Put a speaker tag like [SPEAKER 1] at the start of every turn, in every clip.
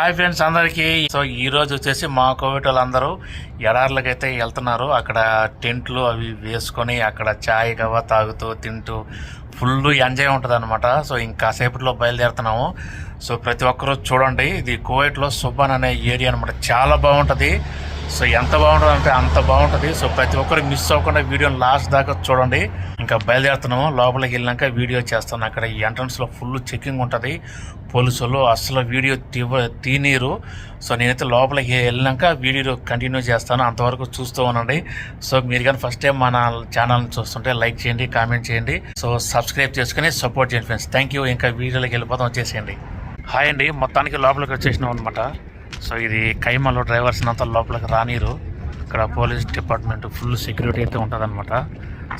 [SPEAKER 1] Hi friends అందరికీ. So ఈ రోజు వచ్చేసి మా కోవిడ్ వాళ్ళందరూ ఎడార్లకి అయితే వెళ్తున్నారు. అక్కడ టెంట్లు అవి వేసుకొని అక్కడ చాయ్ గవా తాగుతూ తింటూ ఫుల్ ఎంజాయ్ ఉంటుంది అనమాట. సో ఇంకా సేపట్లో బయలుదేరుతున్నాము. సో ప్రతి ఒక్కరూ చూడండి, ఇది కువైట్లో సుబాన్ అనే ఏరియా అనమాట. చాలా బాగుంటుంది. సో ఎంత బాగుంటుంది అంటే అంత బాగుంటుంది. సో ప్రతి ఒక్కరు మిస్ అవ్వకుండా వీడియోని లాస్ట్ దాకా చూడండి. ఇంకా బయలుదేరుతున్నాము. లోపలికి వెళ్ళినాక వీడియో చేస్తాను. అక్కడ ఈ ఎంట్రన్స్లో ఫుల్ చెకింగ్ ఉంటుంది. పోలీసులు అసలు వీడియో తీనీరు. సో నేనైతే లోపలికి వెళ్ళినాక వీడియో కంటిన్యూ చేస్తాను. అంతవరకు చూస్తూ ఉండండి. సో మీరు కానీ ఫస్ట్ టైం మన ఛానల్ని చూస్తుంటే లైక్ చేయండి, కామెంట్ చేయండి, సో సబ్స్క్రైబ్ చేసుకుని సపోర్ట్ చేయండి ఫ్రెండ్స్. Thank you. ఇంకా వీడియోలోకి వెళ్ళిపోతాం, వచ్చేసేయండి. హాయ్ అండి, మొత్తానికి లోపలికి వచ్చేసినాం అనమాట. సో ఇది కైమాలో డ్రైవర్స్ అంతా లోపలికి రానిరు. ఇక్కడ పోలీస్ డిపార్ట్మెంట్ ఫుల్ సెక్యూరిటీ అయితే ఉంటుందన్నమాట.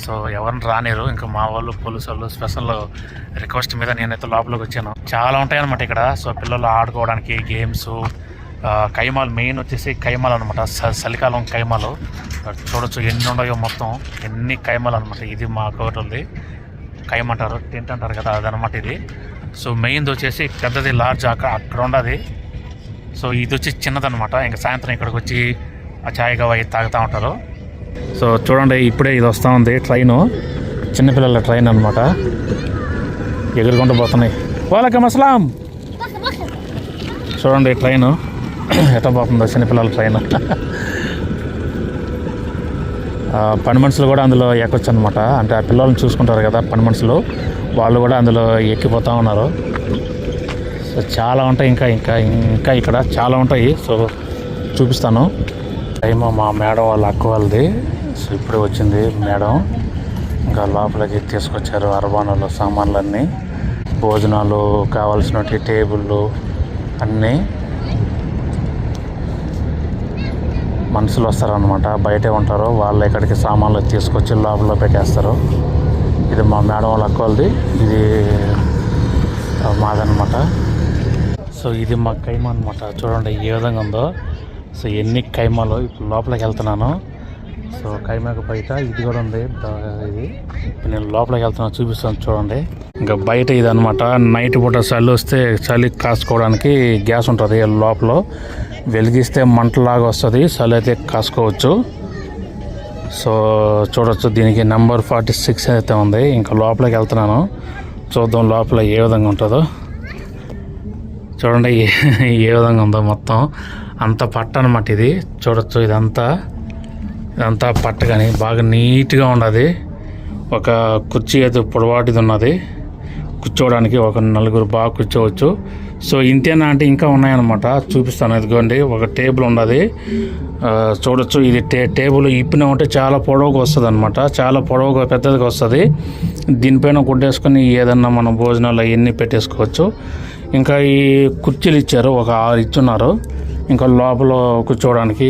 [SPEAKER 1] సో ఎవరిని రానిరు. ఇంకా మా వాళ్ళు పోలీసు వాళ్ళు స్పెషల్ రిక్వెస్ట్ మీద నేనైతే లోపలికి వచ్చాను. చాలా ఉంటాయన్నమాట ఇక్కడ. సో పిల్లలు ఆడుకోవడానికి గేమ్స్, కైమాలు మెయిన్ వచ్చేసి కైమాలు అనమాట. చలికాలం కైమాలు చూడొచ్చు ఎన్ని ఉన్నాయో, మొత్తం ఎన్ని కైమాలు అనమాట. ఇది మా కోటల్ది కైమ అంటారు, టెంట్ అంటారు కదా, అదనమాట ఇది. సో మెయిన్ది వచ్చేసి పెద్దది లార్జ్ అక్కడ ఉండదు. సో ఇది వచ్చి చిన్నదనమాట. ఇంకా సాయంత్రం ఇక్కడికి వచ్చి ఆ చాయ్ గవా తాగుతూ ఉంటారు. సో చూడండి, ఇప్పుడే ఇది వస్తూ ఉంది ట్రైను. చిన్నపిల్లల ట్రైన్ అనమాట. ఎగురుకుంటూ పోతున్నాయి. వాలేకుమ్ అస్సలాం. చూడండి ట్రైను ఎట్లా పోతుందో, చిన్నపిల్లల ట్రైన్. పని మనుషులు కూడా అందులో ఎక్కొచ్చు అనమాట. అంటే ఆ పిల్లల్ని చూసుకుంటారు కదా పని మనుషులు, వాళ్ళు కూడా అందులో ఎక్కిపోతూ ఉన్నారు. సో చాలా ఉంటాయి. ఇంకా ఇక్కడ చాలా ఉంటాయి. సో చూపిస్తాను. టైమ్ మా మేడం వాళ్ళ అక్క వాళ్ళది. సో ఇప్పుడే వచ్చింది మేడం. ఇంకా లోపలికి తీసుకొచ్చారు అరబానాలో సామాన్లన్నీ, భోజనాలు కావాల్సినవి, టేబుళ్ళు అన్నీ. మనుషులు వస్తారనమాట, బయటే ఉంటారు వాళ్ళు. ఇక్కడికి సామాన్లు తీసుకొచ్చి లోపల పెట్టేస్తారు. ఇది మా మేడం వాళ్ళ అక్క వాళ్ళది, ఇది మాదనమాట. సో ఇది మా కైమా అనమాట. చూడండి ఏ విధంగా ఉందో. సో ఎన్ని కైమాలు. ఇప్పుడు లోపలికి వెళ్తున్నాను. సో కైమాకు బయట ఇది కూడా ఉంది. ఇది నేను లోపలికి వెళ్తున్నాను, చూపిస్తాను చూడండి. ఇంకా బయట ఇది అనమాట. నైట్ పూట చలి వస్తే చలి కాసుకోవడానికి గ్యాస్ ఉంటుంది లోపల. వెలిగిస్తే మంటలాగా వస్తుంది, చలి అయితే కాసుకోవచ్చు. సో చూడొచ్చు, దీనికి నెంబర్ 46 అయితే ఉంది. ఇంకా లోపలికి వెళ్తున్నాను, చూద్దాం లోపల ఏ విధంగా ఉంటుందో. చూడండి ఏ విధంగా ఉందో. మొత్తం అంత పట్ట అనమాట ఇది. చూడొచ్చు ఇదంతా పట్ట, కానీ బాగా నీట్గా ఉన్నది. ఒక కుర్చీ అయితే పొడవాటిది ఉన్నది, కూర్చోవడానికి ఒక నలుగురు బాగా కూర్చోవచ్చు. సో ఇంతేనా అంటే ఇంకా ఉన్నాయన్నమాట, చూపిస్తాను. ఇదిగోండి ఒక టేబుల్ ఉన్నది. చూడొచ్చు ఇది టేబుల్ ఇప్పిన ఉంటే చాలా పొడవుగా వస్తుంది అనమాట. చాలా పొడవుగా పెద్దదిగా వస్తుంది. దీనిపైన గుడ్డేసుకొని ఏదన్నా మనం భోజనాలు అవన్నీ పెట్టేసుకోవచ్చు. ఇంకా ఈ కుర్చీలు ఇచ్చారు, ఒక 6 ఇచ్చున్నారు. ఇంకా లోపల కూర్చోవడానికి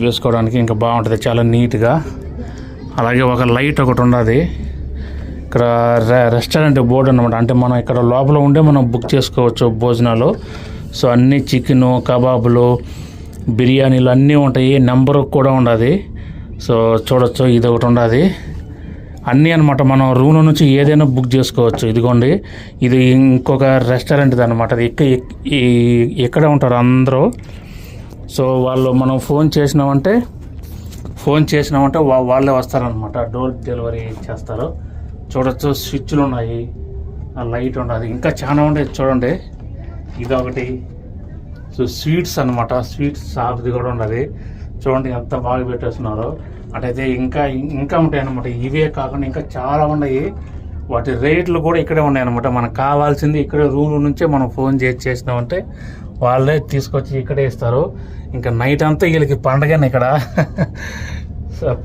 [SPEAKER 1] వేసుకోవడానికి ఇంకా బాగుంటుంది, చాలా నీట్గా. అలాగే ఒక లైట్ ఒకటి ఉన్నది. ఇక్కడ రెస్టారెంట్ బోర్డు అనమాట. అంటే మనం ఇక్కడ లోపల ఉండే మనం బుక్ చేసుకోవచ్చు భోజనాలు. సో అన్నీ చికెను, కబాబులు, బిర్యానీలు అన్నీ ఉంటాయి. నెంబర్ కూడా ఉండదు. సో చూడొచ్చు ఇది ఒకటి ఉండదు. అన్నీ అనమాట. మనం రూమ్ నుంచి ఏదైనా బుక్ చేసుకోవచ్చు. ఇదిగోండి ఇది ఇంకొక రెస్టారెంట్ అనమాట. అది ఎక్కడ ఉంటారు అందరూ. సో వాళ్ళు మనం ఫోన్ చేసినామంటే వాళ్ళే వస్తారనమాట, డోర్ డెలివరీ చేస్తారు. చూడొచ్చు స్విచ్లు ఉన్నాయి, లైట్ ఉండదు, ఇంకా చాలా ఉండేది. చూడండి ఇదొకటి. సో స్వీట్స్ అనమాట, స్వీట్స్ షాప్ది కూడా ఉండదు. చూడండి ఎంత బాగా పెట్టేస్తున్నారు. అటైతే ఇంకా ఉంటాయి అన్నమాట. ఇవే కాకుండా ఇంకా చాలా ఉన్నాయి. వాటి రేట్లు కూడా ఇక్కడే ఉన్నాయి అన్నమాట. మనకు కావాల్సింది ఇక్కడే రూమ్ నుంచే మనం ఫోన్ చేసినామంటే వాళ్ళే తీసుకొచ్చి ఇక్కడే ఇస్తారు. ఇంకా నైట్ అంతా వీళ్ళకి పండగనే ఇక్కడ.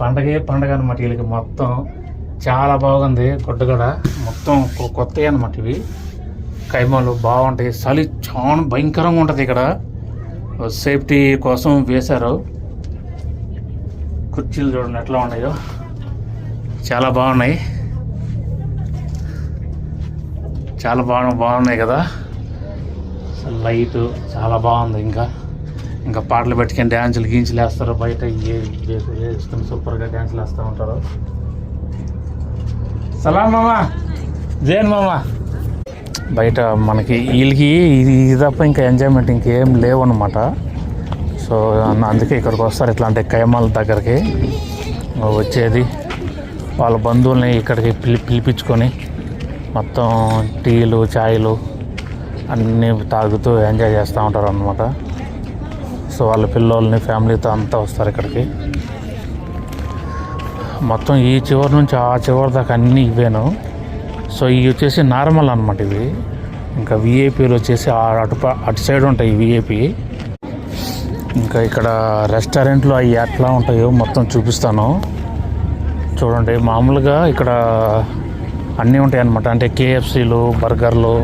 [SPEAKER 1] పండగ అనమాట వీళ్ళకి మొత్తం. చాలా బాగుంది గుడ్డ కూడా. మొత్తం కొత్తవి అనమాట ఇవి. కైమాలు బాగుంటాయి. చలి చాలా భయంకరంగా ఉంటుంది ఇక్కడ. సేఫ్టీ కోసం వేశారు. కుర్చీలు చూడండి ఎట్లా ఉన్నాయో, చాలా బాగున్నాయి. చాలా బాగున్నాయి కదా. లైట్ చాలా బాగుంది. ఇంకా పాటలు పెట్టుకొని డ్యాన్సులు వేస్తారు. బయట వేసుకొని సూపర్గా డ్యాన్సులు వేస్తూ ఉంటారు. సలాం మామా, జైన్ మామా. బయట మనకి వీళ్ళకి ఇది తప్ప ఇంకా ఎంజాయ్మెంట్ ఇంకేం లేవు అనమాట. సో అందుకే ఇక్కడికి వస్తారు ఇట్లాంటి ఖైమాల దగ్గరికి వచ్చేది, వాళ్ళ బంధువుల్ని ఇక్కడికి పిలిపించుకొని మొత్తం టీలు చాయ్లు అన్నీ తాగుతూ ఎంజాయ్ చేస్తూ ఉంటారు అన్నమాట. సో వాళ్ళ పిల్లల్ని ఫ్యామిలీతో అంతా వస్తారు ఇక్కడికి. మొత్తం ఈ చివరి నుంచి ఆ చివరి దాకా అన్నీ ఇవేను. సో ఇవి వచ్చేసి నార్మల్ అనమాట. ఇవి ఇంకా విఐపీలు వచ్చేసి అటు సైడ్ ఉంటాయి విఐపీ. ఇంకా ఇక్కడ రెస్టారెంట్లు అవి ఎట్లా ఉంటాయో మొత్తం చూపిస్తాను చూడండి. మామూలుగా ఇక్కడ అన్నీ ఉంటాయి అన్నమాట. అంటే కేఎఫ్సీలు, బర్గర్లు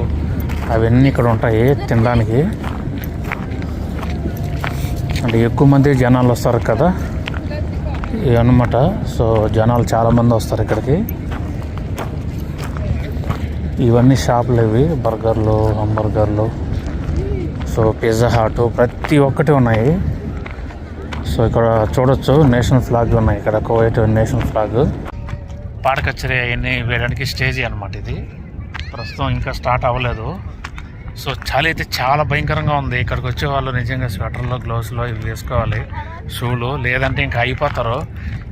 [SPEAKER 1] అవన్నీ ఇక్కడ ఉంటాయి తినడానికి. అంటే ఎక్కువ మంది జనాలు వస్తారు కదా ఇవన్నమాట. సో జనాలు చాలామంది వస్తారు ఇక్కడికి. ఇవన్నీ షాపులు ఇవి, బర్గర్లు, హంబర్గర్లు, సో పిజ్జా హాట్ ప్రతి ఒక్కటి ఉన్నాయి. సో ఇక్కడ చూడొచ్చు నేషనల్ ఫ్లాగ్ ఉన్నాయి ఇక్కడ, కువైట్ నేషనల్ ఫ్లాగ్. పాట కచేరీ అవన్నీ వేయడానికి స్టేజీ అనమాట ఇది. ప్రస్తుతం ఇంకా స్టార్ట్ అవ్వలేదు. సో చలి అయితే చాలా భయంకరంగా ఉంది. ఇక్కడికి వచ్చే వాళ్ళు నిజంగా స్వెటర్లో, గ్లౌస్లో ఇవి వేసుకోవాలి, షూలు, లేదంటే ఇంకా అయిపోతారు.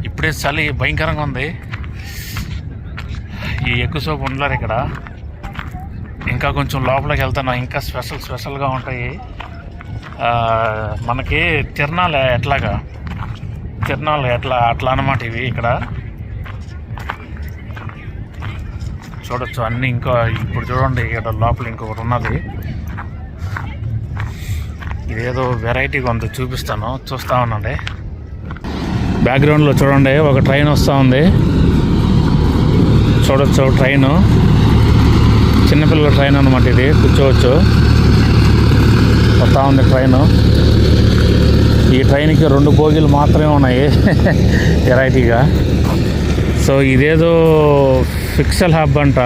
[SPEAKER 1] ఇప్పుడే చలి భయంకరంగా ఉంది. ఈ ఎక్కువసేపు ఉండలేరు ఇక్కడ. ఇంకా కొంచెం లోపలికి వెళ్తున్నాం, ఇంకా స్పెషల్గా ఉంటాయి. మనకి తిరణాలు అట్లా అన్నమాట ఇవి. ఇక్కడ చూడొచ్చు అన్నీ. ఇంకా ఇప్పుడు చూడండి ఇక్కడ లోపల ఇంకొకటి ఉన్నది. ఇదేదో వెరైటీగా ఉంది, చూపిస్తాను, చూస్తూ ఉండండి. బ్యాక్గ్రౌండ్లో చూడండి ఒక ట్రైన్ వస్తూ ఉంది. చూడొచ్చు ట్రైను, చిన్నపిల్లల ట్రైన్ అనమాట ఇది, కూర్చోవచ్చు. వస్తూ ఉంది ట్రైను. ఈ ట్రైన్కి 2 బోగీలు మాత్రమే ఉన్నాయి వెరైటీగా. సో ఇదేదో ఫిక్సల్ హబ్ అంట.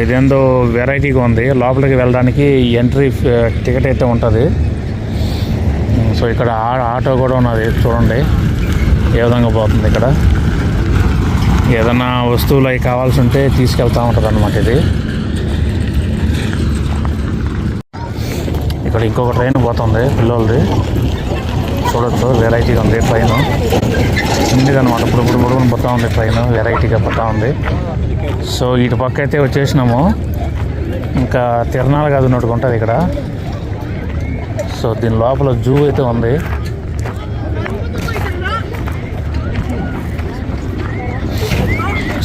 [SPEAKER 1] ఇదేందో వెరైటీగా ఉంది. లోపలికి వెళ్ళడానికి ఎంట్రీ టికెట్ అయితే ఉంటుంది. సో ఇక్కడ ఆటో కూడా ఉన్నది చూడండి ఏ విధంగా పోతుంది. ఇక్కడ ఏదైనా వస్తువులు అవి కావాల్సి ఉంటే తీసుకెళ్తూ ఉంటుంది అన్నమాట ఇది. ఇక్కడ ఇంకొక ట్రైన్ పోతుంది పిల్లలది, చూడొచ్చు వెరైటీగా ఉంది ట్రైన్. చిన్నది అనమాట, ఇప్పుడు పోతూ ఉంది ట్రైన్, వెరైటీగా పోతూ ఉంది. సో ఇటు పక్క అయితే వచ్చేసినాము. ఇంకా తిరణాలు కాదు ఉన్నట్టుగా ఉంటుంది ఇక్కడ. సో దీని లోపల జూ అయితే ఉంది.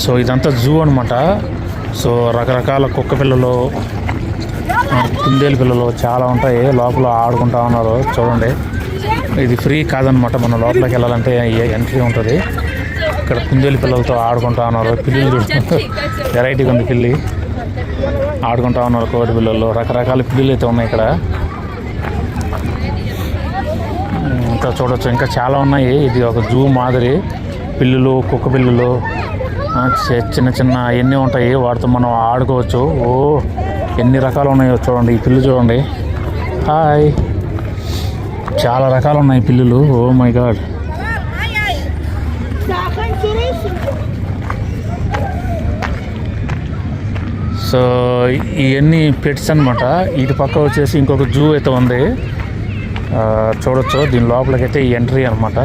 [SPEAKER 1] సో ఇదంతా జూ అనమాట. సో రకరకాల కుక్క పిల్లలు, కుందేలు పిల్లలు చాలా ఉంటాయి. లోపల ఆడుకుంటా ఉన్నారు చూడండి. ఇది ఫ్రీ కాదనమాట, మనం లోపలికి వెళ్ళాలంటే ఎంట్రీ ఉంటుంది. ఇక్కడ కుందేలు పిల్లలతో ఆడుకుంటా ఉన్నారు. పిల్లలు వెరైటీగా ఉంది, పిల్లి ఆడుకుంటా ఉన్నారు. కోడి పిల్లలు, రకరకాల పిల్లులు అయితే ఉన్నాయి ఇక్కడ. ఇంకా చూడొచ్చు ఇంకా చాలా ఉన్నాయి. ఇది ఒక జూ మాదిరి. పిల్లులు, కుక్క పిల్లులు, చిన్న అవన్నీ ఉంటాయి. వాటితో మనం ఆడుకోవచ్చు. ఓ ఎన్ని రకాలు ఉన్నాయో చూడండి. ఈ పిల్లు చూడండి, హాయ్, చాలా రకాలు ఉన్నాయి పిల్లులు. Oh my god. సో ఇవన్నీ పెట్స్ అనమాట. ఇటు పక్క వచ్చేసి ఇంకొక జూ అయితే ఉంది, చూడొచ్చు. దీని లోపలికైతే ఈ ఎంట్రీ అనమాట.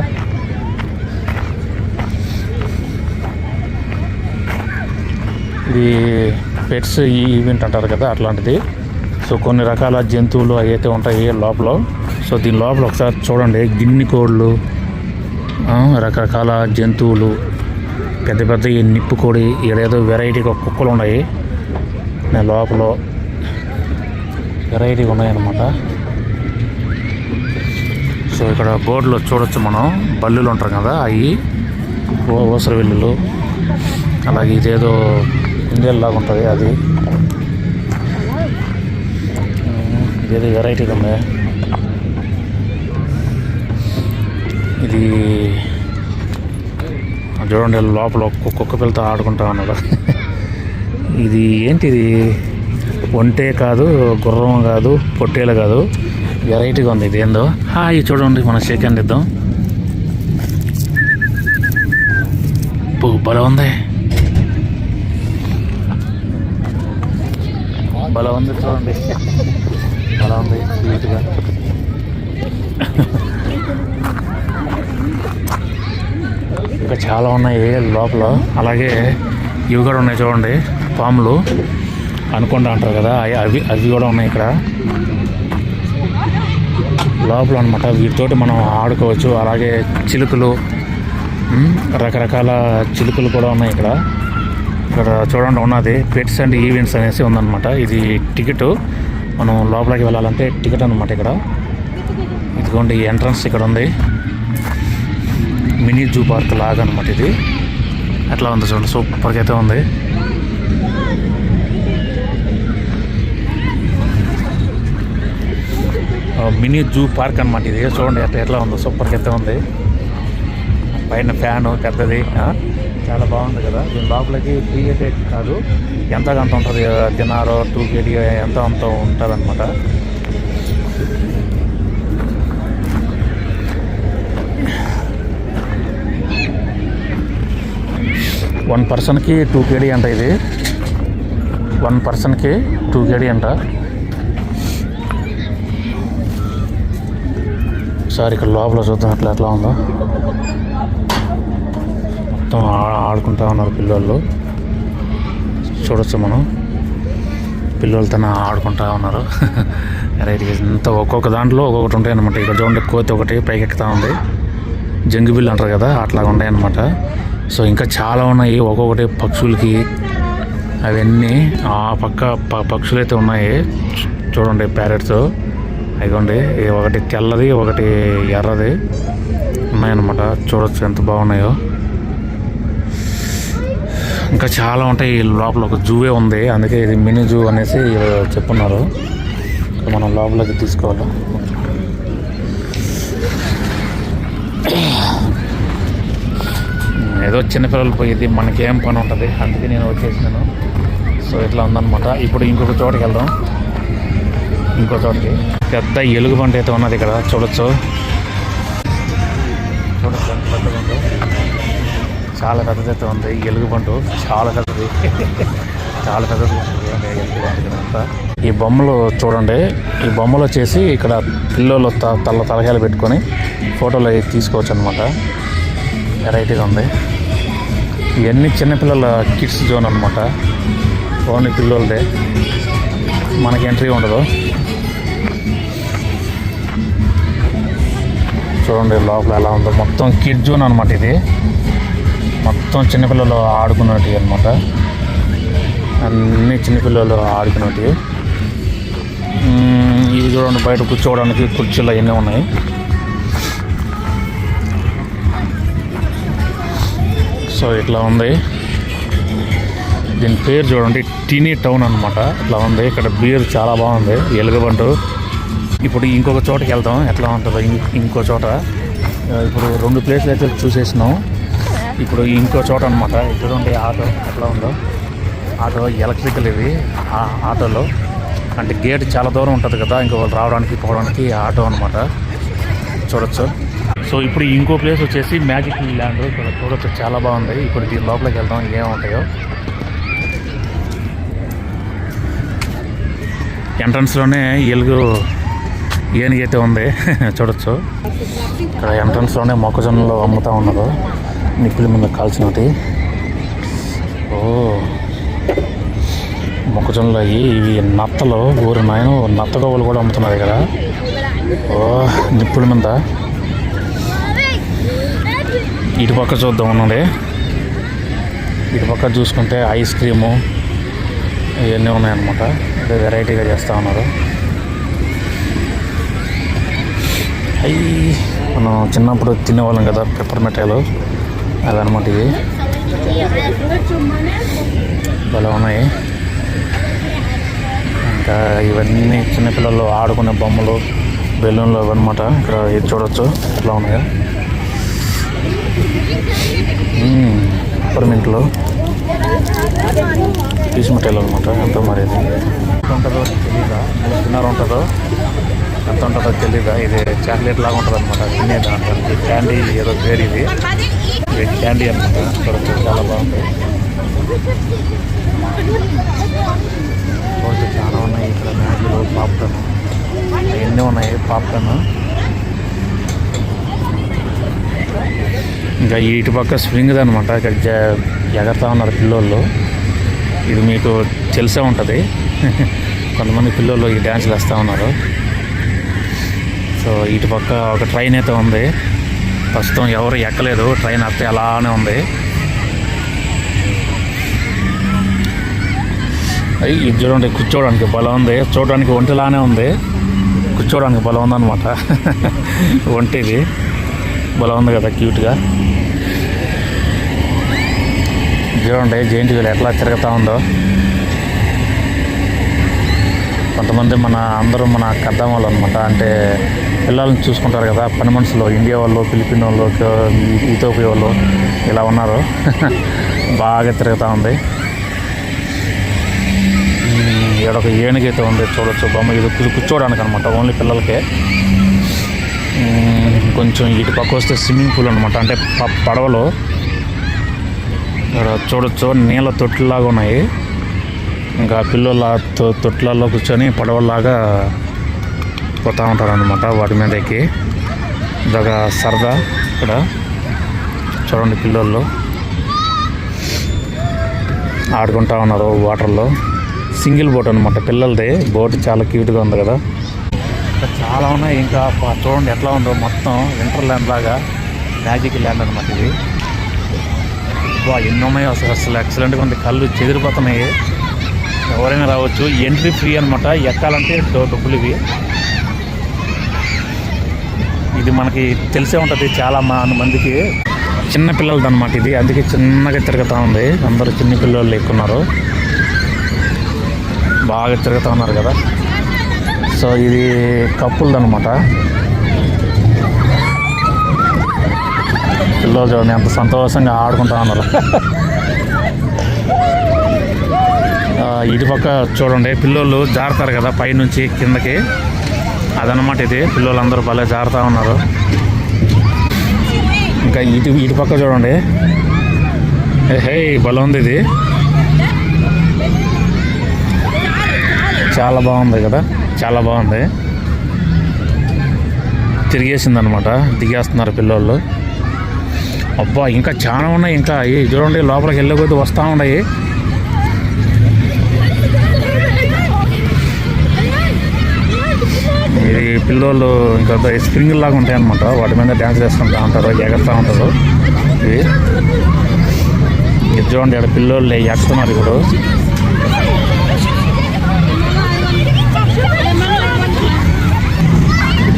[SPEAKER 1] ఇది పెట్స్ ఈవెంట్ అంటారు కదా, అట్లాంటిది. సో కొన్ని రకాల జంతువులు అవి అయితే ఉంటాయి లోపల. సో దీని లోపల ఒకసారి చూడండి, గిన్నె కోళ్ళు, రకరకాల జంతువులు, పెద్ద పెద్ద ఈ నిప్పు కోడి, ఏదేదో వెరైటీగా కుక్కలు ఉన్నాయి. నేను లోపల వెరైటీగా ఉన్నాయన్నమాట. సో ఇక్కడ బోర్డులో చూడొచ్చు మనం, బల్లులు ఉంటారు కదా అవి, ఊసర వెల్లులు, అలాగే ఇదేదో కుందేలులాగా ఉంటుంది అది. ఇదేదో వెరైటీగా ఉంది. ఇది చూడండి లోపల కుక్క పిల్లతో ఆడుకుంటా ఉన్నాడు. ఇది ఏంటిది, ఒంటే కాదు, గుర్రం కాదు, పొట్టేలు కాదు, వెరైటీగా ఉంది. ఇది ఏందో హాయ్ చూడండి, మనం షేక్ హ్యాండ్ ఇద్దాం. భలే ఉంది. భలే ఉంది చూడండి, భలే ఉంది స్వీట్గా. ఇంకా చాలా ఉన్నాయి లోపల. అలాగే ఇవి కూడా ఉన్నాయి చూడండి, పాములు అనుకుండా అంటారు కదా, అవి అవి కూడా ఉన్నాయి ఇక్కడ లోపల అనమాట. వీటితోటి మనం ఆడుకోవచ్చు. అలాగే చిలుకలు, రకరకాల చిలుకలు కూడా ఉన్నాయి ఇక్కడ. ఇక్కడ చూడండి ఉన్నది పెట్స్ అండ్ ఈవెంట్స్ అనేసి ఉందన్నమాట. ఇది టికెట్, మనం లోపలికి వెళ్ళాలంటే టికెట్ అనమాట. ఇక్కడ ఇదిగోండి ఎంట్రన్స్ ఇక్కడ ఉంది. మినీ జూ పార్క్ లాగా అనమాట ఇది. ఎట్లా ఉంది చూడండి, సూపర్గా అయితే ఉంది. మినీ జూ పార్క్ అనమాట ఇది. చూడండి ఎట్లా ఉందో, సూపర్గా అయితే ఉంది. పైన ఫ్యాను పెద్దది, చాలా బాగుంది కదా. దీని లోపలికి ఫ్రీ అయితే కాదు, ఎంత అంత ఉంటుంది. తిన్నారో 2 kg ఎంత అంత ఉంటుంది అనమాట. వన్ పర్సన్కి 2 kg అంట ఇది. 1 పర్సన్కి 2 kg అంట. సార్ ఇక్కడ లోపల చూద్దాం ఎట్లా ఉందో. మొత్తం ఆడుకుంటా ఉన్నారు పిల్లలు. చూడొచ్చు మనం, పిల్లలతో ఆడుకుంటా ఉన్నారు. రైట్, ఇంత ఒక్కొక్క దాంట్లో ఒక్కొక్కటి ఉంటాయి అనమాట. ఇక్కడ చూడండి కోతి ఒకటి పైకి ఎక్కుతా ఉంది, జంగిబిల్లు అంటారు కదా, అట్లాగా ఉంటాయి అనమాట. సో ఇంకా చాలా ఉన్నాయి ఒక్కొక్కటి పక్షులకి. అవన్నీ ఆ పక్క పక్షులు అయితే ఉన్నాయి చూడండి, ప్యారెట్స్. అదిగోండి ఒకటి తెల్లది ఒకటి ఎర్రది ఉన్నాయన్నమాట. చూడొచ్చు ఎంత బాగున్నాయో. ఇంకా చాలా ఉంటాయి. లోపల ఒక జూవే ఉంది, అందుకే ఇది మినీ జూ అనేసి చెప్పున్నారు. మనం లోపలికి తీసుకోవాలి. ఏదో చిన్నపిల్లలు పోయేది, మనకేం పని ఉంటుంది, అందుకే నేను వచ్చేసినాను. సో ఇట్లా ఉందన్నమాట. ఇప్పుడు ఇంకొక చోటుకి వెళ్దాం. ఇంకో చోటకి పెద్ద ఎలుగుబంటి అయితే ఉన్నది ఇక్కడ. చూడొచ్చు ఎంత పెద్దగా ఉందో, చాలా పెద్దదైతే ఉంది ఎలుగుబంటు, చాలా పెద్దది. చాలా పెద్దది ఎలుగుబంటు అంతా. ఈ బొమ్మలు చూడండి, ఈ బొమ్మలు వచ్చేసి ఇక్కడ పిల్లలు తలకాయలు పెట్టుకొని ఫోటోలు తీసుకోవచ్చు అనమాట. వెరైటీగా ఉంది. ఇవన్నీ చిన్నపిల్లల కిడ్స్ జోన్ అనమాట. ఓన్లీ పిల్లలదే, మనకి ఎంట్రీ ఉండదు. చూడండి లోపల ఎలా ఉందో. మొత్తం కిడ్ జోన్ అనమాట ఇది. మొత్తం చిన్నపిల్లలు ఆడుకున్నట్టు అనమాట. అన్నీ చిన్నపిల్లలు ఆడుకున్నట్టు. ఇది చూడండి, బయట కూర్చోవడానికి కుర్చీలు అవన్నీ ఉన్నాయి. సో ఇట్లా ఉంది. దీని పేరు చూడండి, టీనీ టౌన్ అనమాట. ఇట్లా ఉంది. ఇక్కడ బీర్ చాలా బాగుంది, ఎలుగుబంటు. ఇప్పుడు ఇంకొక చోటకి వెళ్తాం, ఎట్లా ఉంటుందో ఇంకో చోట. ఇప్పుడు 2 ప్లేస్లు అయితే చూసేసినాం. ఇప్పుడు ఇంకో చోట అనమాట. ఇక్కడ ఉండే ఆటో ఎట్లా ఉందో. ఆటో ఎలక్ట్రికల్ ఇది. ఆటోలో అంటే గేట్ చాలా దూరం ఉంటుంది కదా, ఇంకో వాళ్ళు రావడానికి పోవడానికి ఆటో అనమాట. చూడొచ్చు. సో ఇప్పుడు ఇంకో ప్లేస్ వచ్చేసి మ్యాజిక్ ల్యాండ్. ఇక్కడ చూడొచ్చు, చాలా బాగుంది. ఇప్పుడు దీని లోపలికి వెళ్దాం, ఏముంటాయో. ఎంట్రన్స్లోనే ఏనుగైతే ఉంది, చూడొచ్చు. ఇక్కడ ఎంట్రన్స్లోనే మొక్కజొన్నలు అమ్ముతూ ఉన్నారు, నిప్పుల మీద కాల్చినవి. ఓ మొక్కజొన్నలు అయ్యి ఇవి నత్తలు, ఊరు నాయన నత్తగోవులు కూడా అమ్ముతున్నారు ఇక్కడ. ఓ నిప్పుల మీద. ఇటు పక్క చూద్దాం ఉన్నది. ఇటు పక్క చూసుకుంటే ఐస్ క్రీము ఇవన్నీ ఉన్నాయన్నమాట. అదే వెరైటీగా చేస్తూ ఉన్నారు. అవి మనం చిన్నప్పుడు తినేవాళ్ళం కదా, పెప్పర్ మిఠాయిలు, అదనమాట ఇవి. భలే ఉన్నాయి. ఇంకా ఇవన్నీ చిన్నపిల్లలు ఆడుకునే బొమ్మలు, బెలూన్లు అవన్నమాట. ఇక్కడ ఇది చూడొచ్చు ఎట్లా ఉన్నాయో. పెప్పర్మింట్లో పీస్ మిఠాయిలు అనమాట. ఎంతో మరి ఇది ఎంత ఉంటుందో తెలీదా, 3.5 ఉంటుందో ఎంత ఉంటుందో తెలీదా. ఇది చాక్లెట్ లాగా ఉంటుంది అనమాట, తినేది అంటే క్యాండీ ఏదో పేరు. ఇది క్యాండీ అనమాట. చూడొచ్చు, చాలా బాగుంది. చూడండి చాలా ఉన్నాయి ఇక్కడ. మ్యాగీలు, పాప్కార్న్ అవన్నీ ఉన్నాయి. పాప్కార్న్ ఇంకా ఇటు పక్క స్ప్రింగ్ అనమాట. ఇక్కడ ఎగరుతా ఉన్నారు పిల్లోళ్ళు. ఇది మీకు తెలిసే ఉంటుంది. కొంతమంది పిల్లోళ్ళు ఈ డ్యాన్స్లు వేస్తూ ఉన్నారు. సో ఇటు పక్క ఒక ట్రైన్ అయితే ఉంది. ప్రస్తుతం ఎవరు ఎక్కలేదు. ట్రైన్ వస్తే అలానే ఉంది. ఇది చూడండి, కూర్చోవడానికి బలం ఉంది. చూడడానికి ఒంటిలానే ఉంది, కూర్చోవడానికి బలం ఉందన్నమాట. ఒంటిది బలం ఉంది కదా, క్యూట్గా. చూడండి జెయింట్ వీల్ ఎట్లా తిరుగుతూ ఉందో. కొంతమంది అందరూ మన కద్దాం వాళ్ళు అనమాట. అంటే పిల్లల్ని చూసుకుంటారు కదా, పని మనుషులు. ఇండియా వాళ్ళు, ఫిలిపిన్ వాళ్ళు, ఇథియోపియా వాళ్ళు ఇలా ఉన్నారు. బాగా తిరుగుతూ ఉంది. ఇక్కడ ఒక ఏనుగైతే ఉంది, చూడొచ్చు బొమ్మ. ఇది కూర్చోవడానికి అనమాట, ఓన్లీ పిల్లలకే. కొంచెం ఇటు పక్క వస్తే స్విమ్మింగ్ పూల్ అనమాట. అంటే పడవలు ఇక్కడ చూడొచ్చు, నీళ్ళ తొట్టులాగా ఉన్నాయి. ఇంకా పిల్లల తొట్లలో కూర్చొని పడవలాగా పోతూ ఉంటారు అనమాట, వాటి మీద ఎక్కి. ఇదొక సరదా. ఇక్కడ చూడండి పిల్లలు ఆడుకుంటా ఉన్నారు వాటర్లో. సింగిల్ బోట్ అనమాట పిల్లలది. బోట్ చాలా క్యూట్గా ఉంది కదా. ఇక్కడ చాలా ఉన్నాయి. ఇంకా చూడండి ఎట్లా ఉందో, మొత్తం ఇంటర్ ల్యాండ్ లాగా, మ్యాజిక్ ల్యాండ్ అనమాట ఇది. ఎన్నో ఉన్నాయి అసలు ఎక్సలెంట్గా ఉంది. కళ్ళు చెదిరిపోతున్నాయి. ఎవరైనా రావచ్చు, ఎంట్రీ ఫ్రీ అనమాట. ఎక్కాలంటే డబ్బులు ఇవి. ఇది మనకి తెలిసే ఉంటుంది చాలా మందికి. చిన్న పిల్లలది అనమాట ఇది, అందుకే చిన్నగా తిరుగుతూ ఉంది. అందరూ చిన్న పిల్లలు ఎక్కున్నారు, బాగా తిరుగుతూ ఉన్నారు కదా. సో ఇది కప్పులది అనమాట. పిల్లలు చూడండి ఎంత సంతోషంగా ఆడుకుంటూ ఉన్నారు. ఇటు పక్క చూడండి పిల్లలు జారుతారు కదా పైనుంచి కిందకి, అదనమాట ఇది. పిల్లలందరూ భలే జారుతూ ఉన్నారు. ఇంకా ఇటు పక్క చూడండి, హే భలే ఉంది ఇది. చాలా బాగుంది కదా, చాలా బాగుంది. తిరిగేసింది అనమాట, దిగేస్తున్నారు పిల్లోళ్ళు. అబ్బా ఇంకా చాలా ఉన్నాయి. ఇంకా చూడండి లోపలికి వెళ్ళే కొద్దీ వస్తూ ఉన్నాయి. ఇది పిల్లోళ్ళు ఇంకా స్ప్రింగ్ లాగా ఉంటాయి అనమాట, వాటి మీద డ్యాన్స్ వేసుకుంటూ ఉంటారు, ఎగరుతూ ఉంటారు. ఇది చూడండి ఇక్కడ పిల్లోళ్ళు ఎక్కుతున్నారు. ఇప్పుడు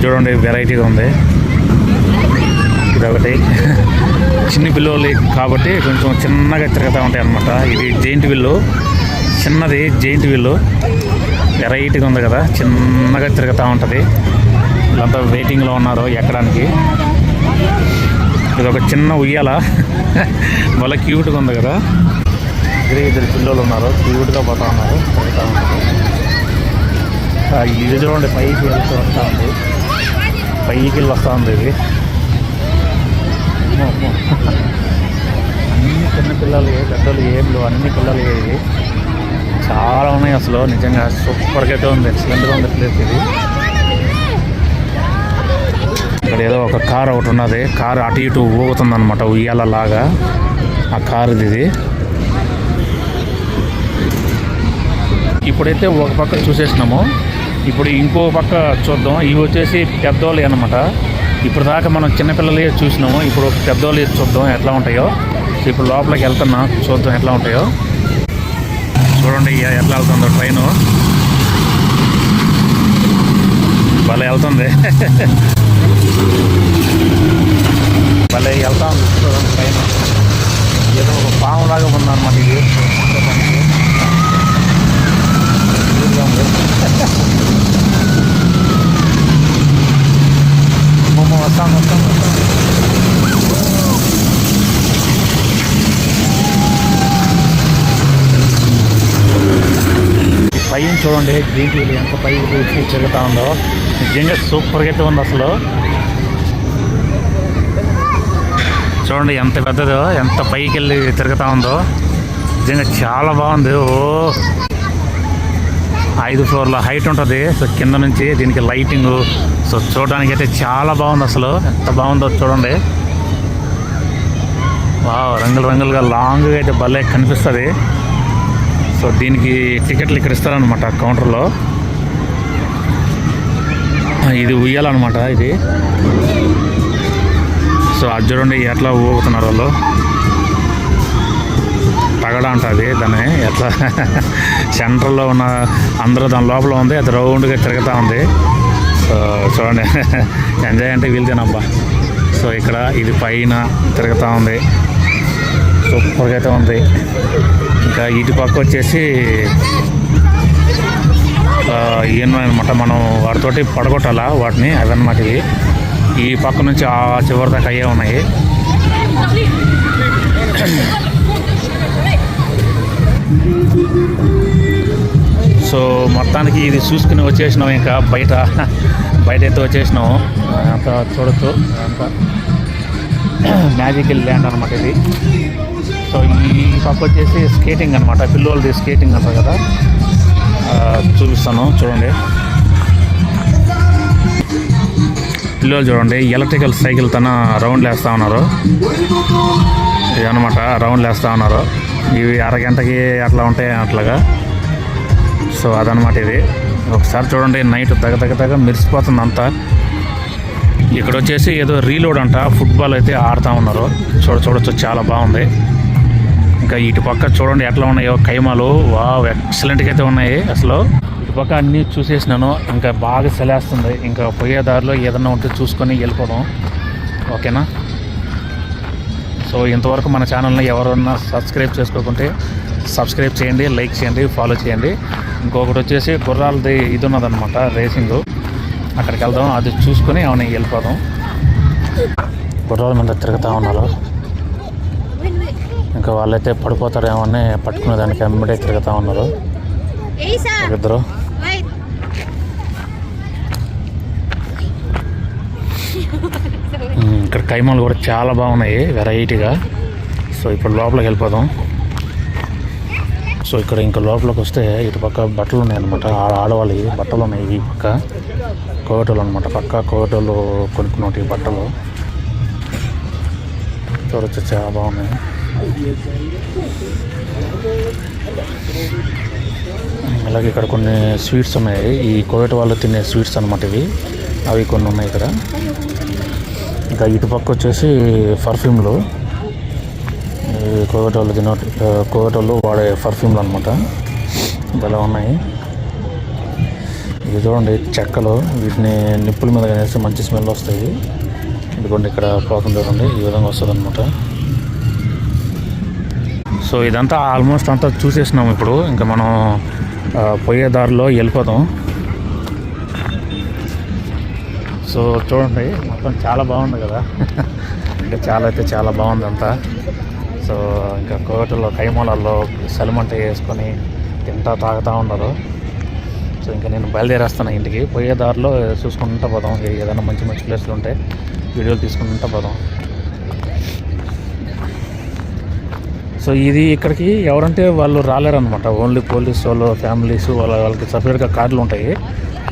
[SPEAKER 1] చూడండి వెరైటీగా ఉంది. ఇదొకటి చిన్న పిల్లలు కాబట్టి కొంచెం చిన్నగా తిరుగుతూ ఉంటాయి అన్నమాట. ఇది జెయింట్ వీల్, చిన్నది జెయింట్ వీల్. వెరైటీగా ఉంది కదా, చిన్నగా తిరుగుతూ ఉంటుంది. వీళ్ళంతా వెయిటింగ్లో ఉన్నారు ఎక్కడానికి. ఇది ఒక చిన్న ఉయ్యాల, వాళ్ళ క్యూట్గా ఉంది కదా. ఇద్దరు పిల్లలు ఉన్నారు, క్యూట్గా పోతూ ఉన్నారు, తిరుగుతూ ఉన్నారు. ఇది చూడండి పైకి వెళ్తూ వస్తూ ఉంది, పైకి వెళ్ళి వస్తూ ఉంది. ఇది అన్ని చిన్న పిల్లలు, పెద్దలు ఏళ్ళు అన్ని పిల్లలు. ఇది చాలా ఉన్నాయి అసలు, నిజంగా సూపర్గా అయితే ఉంది, ఎక్సలెంట్గా ఉంది ప్లేస్ ఇది. ఇక్కడ ఏదో ఒక కారు ఒకటి ఉన్నది, కారు అటు ఇటు ఊగుతుంది అనమాట, ఉయ్యాల లాగా. ఆ కారు ఇది. ఇప్పుడైతే ఒక పక్క చూసేసినాము, ఇప్పుడు ఇంకో పక్క చూద్దాం. ఇవి వచ్చేసి పెద్దోళ్ళు అనమాట. ఇప్పుడు దాకా మనం చిన్నపిల్లలే చూసినాము, ఇప్పుడు పెద్దోళ్ళు చూద్దాం ఎట్లా ఉంటాయో. ఇప్పుడు లోపలికి వెళ్తున్నా, చూద్దాం ఎట్లా ఉంటాయో. చూడండి ఎట్లా వెళ్తుందో ట్రైను, భలే వెళ్తుంది. భలే వెళ్తా ఉంది చూడండి ట్రైన్. ఏదో ఒక పాము లాగా ఉందన్నమాట ఇది. వస్తాను. పైన చూడండి గ్రీన్ టీలు ఎంత పైకి తిరుగుతూ ఉందో, నిజంగా సూపర్గా అయితే ఉంది అసలు. చూడండి ఎంత పెద్దదో, ఎంత పైకి వెళ్ళి తిరుగుతూ ఉందో, నిజంగా చాలా బాగుంది. ఓ 5 ఫ్లోర్ల హైట్ ఉంటుంది. సో కింద నుంచి దీనికి లైటింగ్ సో చూడడానికి అయితే చాలా బాగుంది. అసలు ఎంత బాగుందో చూడండి. రంగులు రంగులుగా లాంగ్గా అయితే భలే కనిపిస్తుంది. సో దీనికి టికెట్లు ఇక్కడ ఇస్తారనమాట కౌంటర్లో. ఇది ఉయ్యాలన్నమాట ఇది. సో అది చూడండి ఎట్లా ఊగుతున్నారు వాళ్ళు. పగడా ఉంటుంది దాన్ని. ఎట్లా సెంటర్లో ఉన్న అందరూ దాని లోపల ఉంది, అది రౌండ్గా తిరుగుతూ ఉంది. సో చూడండి ఎంజాయ్ అంటే వీళ్ళదేనబ్బా. సో ఇక్కడ ఇది పైన తిరుగుతూ ఉంది, సూపర్గా అయితే ఉంది. ఇంకా ఇటు పక్క వచ్చేసి అనమాట, మనం వాటితోటి పడగొట్టాలా వాటిని, అవన్నమాట ఇవి. ఈ పక్క నుంచి ఆ చివరి దాకా అయ్యే ఉన్నాయి. సో మొత్తానికి ఇది చూసుకుని వచ్చేసినాం. ఇంకా బయట అయితే వచ్చేసినాము. అంతా చూడొచ్చు, అంతా మ్యాజికల్ ల్యాండ్ అనమాట ఇది. సో ఈ పక్క వచ్చేసి స్కేటింగ్ అనమాట, పిల్లలది స్కేటింగ్ అంటారు కదా, చూపిస్తాను చూడండి. పిల్లలు చూడండి ఎలక్ట్రికల్ సైకిల్ తన రౌండ్లు వేస్తూ ఉన్నారు. ఇది అనమాట రౌండ్లు వేస్తూ ఉన్నారు. ఇవి అరగంటకి అట్లా ఉంటాయి అట్లాగా. సో అదనమాట ఇది. ఒకసారి చూడండి, నైట్ దగ్గర మెరిసిపోతుంది అంతా. ఇక్కడ వచ్చేసి ఏదో రీలోడ్ అంట, ఫుట్బాల్ అయితే ఆడుతూ ఉన్నారు. చూడొచ్చు చాలా బాగుంది. ఇంకా ఇటు పక్క చూడండి ఎట్లా ఉన్నాయో ఖైమాలు. ఎక్సలెంట్గా అయితే ఉన్నాయి అసలు. ఇటు పక్క అన్నీ చూసేసినాను. ఇంకా బాగా సెలేస్తుంది. ఇంకా పోయే దారిలో ఏదన్నా ఉంటే చూసుకొని వెళ్ళిపోదాం, ఓకేనా. సో ఇంతవరకు మన ఛానల్ని ఎవరన్నా సబ్స్క్రైబ్ చేసుకోకుంటే సబ్స్క్రైబ్ చేయండి, లైక్ చేయండి, ఫాలో చేయండి. ఇంకొకటి వచ్చేసి గుర్రాలది ఇది ఉన్నదనమాట, రేసింగ్. అక్కడికి వెళ్దాం, అది చూసుకొని అవును వెళ్ళిపోదాం. గుర్రాల మీద తిరుగుతూ ఉన్నారు. ఇంకా వాళ్ళైతే పడిపోతారేమో అని పట్టుకునే దానికి అమ్మడే తిరుగుతూ ఉన్నారు ఇద్దరు. ఇక్కడ కైమాలు కూడా చాలా బాగున్నాయి వెరైటీగా. సో ఇప్పుడు లోపలికి వెళ్ళిపోదాం. సో ఇక్కడ ఇంకా లోపలికి వస్తే ఇటు పక్క బట్టలు ఉన్నాయి అనమాట, ఆడవాళ్ళి బట్టలు ఉన్నాయి. ఈ పక్క కోవటోళ్ళు అనమాట, పక్క కోవటోళ్ళు కొనుక్కున్నట్టు ఈ బట్టలు చూడొచ్చు, చాలా బాగున్నాయి. అలాగే ఇక్కడ కొన్ని స్వీట్స్ ఉన్నాయి, ఈ కోవట వాళ్ళు తినే స్వీట్స్ అనమాట ఇవి. అవి కొన్ని ఉన్నాయి ఇక్కడ. ఇంకా ఇటుపక్క వచ్చేసి పర్ఫ్యూమ్లు, కోవటోళ్ళు కోవటోళ్ళు వాడే పర్ఫ్యూమ్లు అనమాట, ఇలా ఉన్నాయి. ఇది చూడండి చెక్కలు, వీటిని నిప్పుల మీద వేస్తే మంచి స్మెల్ వస్తాయి. ఇదిగోండి ఇక్కడ పోతుంది చూడండి, ఈ విధంగా వస్తుంది అనమాట. సో ఇదంతా ఆల్మోస్ట్ అంతా చూసేసినాము. ఇప్పుడు ఇంకా మనం పోయే దారిలో వెళ్ళిపోదాం. సో చూడండి మొత్తం చాలా బాగుంది కదా, ఇంకా చాలా బాగుంది అంతా. సో ఇంకా కోటలో కైమూలల్లో సెలమంట వేసుకొని తాగుతూ ఉన్నారు. సో ఇంకా నేను బయలుదేరేస్తాను ఇంటికి. పోయే దారిలో చూసుకుంటూ పోదాం, ఏదైనా మంచి ప్లేస్లు ఉంటే వీడియోలు తీసుకుంటూ పోదాం. సో ఇది ఇక్కడికి ఎవరంటే వాళ్ళు రాలేరనమాట, ఓన్లీ పోలీస్ వాళ్ళు, ఫ్యామిలీస్ వాళ్ళకి సపరేట్గా కార్డులు ఉంటాయి.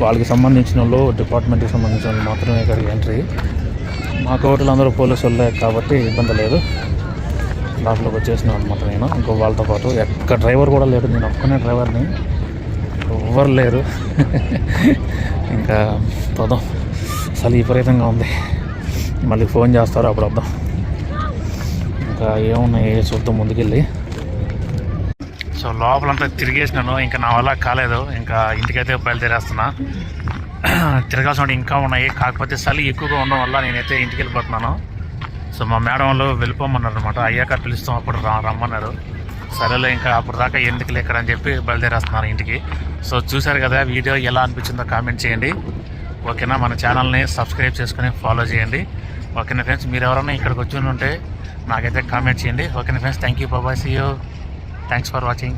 [SPEAKER 1] వాళ్ళకి సంబంధించిన వాళ్ళు, డిపార్ట్మెంట్కి సంబంధించిన వాళ్ళు మాత్రమే ఇక్కడికి ఎంట్రీ. మా కోటలు అందరూ పోలీసు వాళ్ళే కాబట్టి ఇబ్బంది లేదు. లోపలికి వచ్చేసినాం అనమాట నేను, ఇంకో వాళ్ళతో పాటు. ఎక్కడ డ్రైవర్ కూడా లేడు, నేను ఒక్కనే డ్రైవర్ని, ఎవ్వరు లేరు. ఇంకా పోదాం, అసలు విపరీతంగా ఉంది. మళ్ళీ ఫోన్ చేస్తారు, అప్పుడు వద్దాం. ఇంకా ఏమున్నాయి చూద్దాం ముందుకెళ్ళి. సో లోపలంతా తిరిగేసినాను, ఇంకా నా వల్ల కాలేదు. ఇంకా ఇంటికైతే బయలుదేరేస్తున్నా. తిరగాల్సిన ఇంకా ఉన్నాయి, కాకపోతే చలి ఎక్కువగా ఉండడం వల్ల నేనైతే ఇంటికి వెళ్ళిపోతున్నాను. సో మా మేడం వాళ్ళు వెళ్ళిపోమన్నారు అనమాట, అయ్యాక పిలుస్తాం అప్పుడు రమ్మన్నారు. సరేలే ఇంకా అప్పుడు దాకా ఎందుకు లేకరని చెప్పి బయలుదేరేస్తున్నాను ఇంటికి. సో చూశారు కదా వీడియో, ఎలా అనిపించిందో కామెంట్ చేయండి, ఓకేనా. మన ఛానల్ని సబ్స్క్రైబ్ చేసుకుని ఫాలో చేయండి, ఓకేనా ఫ్రెండ్స్. మీరు ఎవరైనా ఇక్కడికి వచ్చి ఉంటే నాకైతే కామెంట్ చేయండి, ఓకేనా friends. Thank you, bye, see you, thanks for watching.